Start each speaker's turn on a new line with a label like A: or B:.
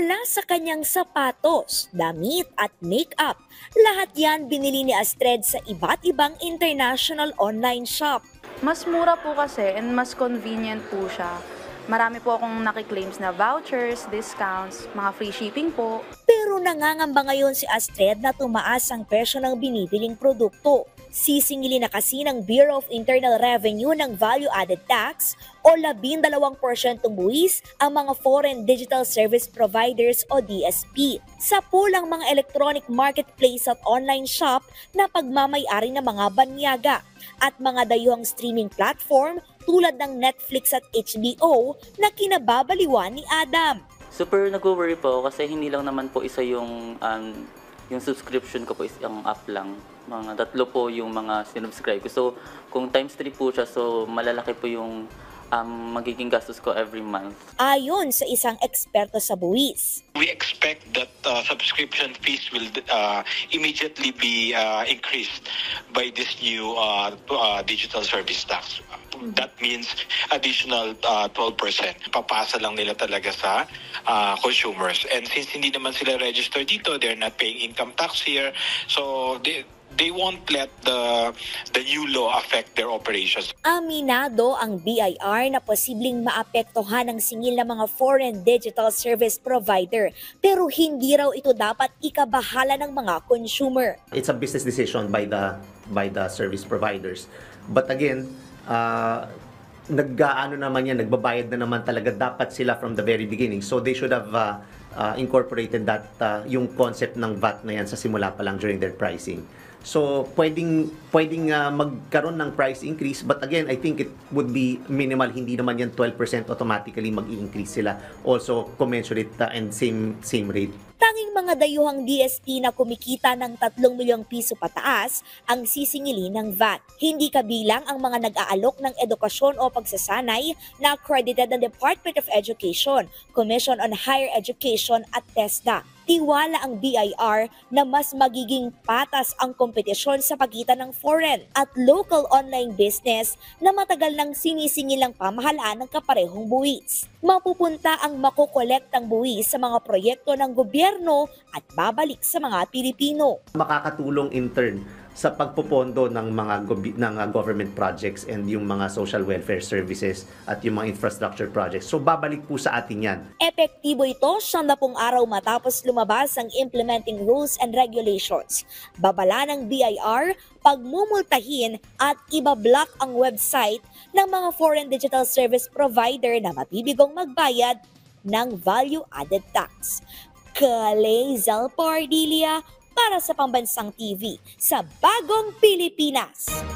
A: Mula sa kanyang sapatos, damit at makeup, lahat yan binili ni Astrid sa iba't ibang international online shop.
B: Mas mura po kasi and mas convenient po siya. Marami po akong nakiklaims na vouchers, discounts, mga free shipping po.
A: Pero nangangamba ngayon si Astrid na tumaas ang presyo ng binibiling produkto. Sisingilin na kasi ng Bureau of Internal Revenue ng Value Added Tax o 12% buwis ang mga Foreign Digital Service Providers o DSP sa pulang mga electronic marketplace at online shop na pagmamay-ari ng mga banyaga at mga dayuhang streaming platform tulad ng Netflix at HBO na kinababaliwan ni Adam.
C: Super nag-worry po kasi hindi lang naman po isa yung subscription ko po is yung app lang. Mga 3 po yung mga sinubscribe ko. So, kung times 3 po siya, so malalaki po yung magiging gastos ko every month.
A: Ayon sa isang eksperto sa buwis.
D: We expect that subscription fees will immediately be increased by this new digital service tax. That means additional 12%. Papasa lang nila talaga sa consumers. And since hindi naman sila registered dito, they're not paying income tax here. So they won't let the new law affect their operations.
A: Aminado ang BIR na posibleng maapektuhan ng singil ng mga foreign digital service provider pero hindi raw ito dapat ikabahala ng mga consumer.
E: It's a business decision by the service providers. But again, nagbabayad na naman talaga dapat sila from the very beginning. So they should have incorporated that yung concept ng VAT na yan sa simula pa lang during their pricing. So pwedeng magkaroon ng price increase, but again, I think it would be minimal. Hindi naman yan 12% automatically mag-i-increase sila. Also commensurate and same rate.
A: Tanging mga dayuhang DSP na kumikita ng 3 milyong piso pataas ang sisingilin ng VAT. Hindi kabilang ang mga nag-aalok ng edukasyon o pagsasanay na accredited ng Department of Education, Commission on Higher Education at TESDA. Tiwala ang BIR na mas magiging patas ang kompetisyon sa pagitan ng foreign at local online business na matagal nang sinisingilang pamahalaan ng kaparehong buwis. Mapupunta ang makokolektang buwis sa mga proyekto ng gobyerno at babalik sa mga Pilipino.
E: Makakatulong in turn sa pagpopondo ng mga government projects and yung mga social welfare services at yung mga infrastructure projects. So babalik po sa atin yan.
A: Epektibo ito 70 araw matapos lumabas ang implementing rules and regulations. Babala ng BIR pagmumultahin at ibablock ang website ng mga foreign digital service provider na mabibigong magbayad ng value-added tax. Kalay Zalpardilia para sa Pambansang TV sa Bagong Pilipinas.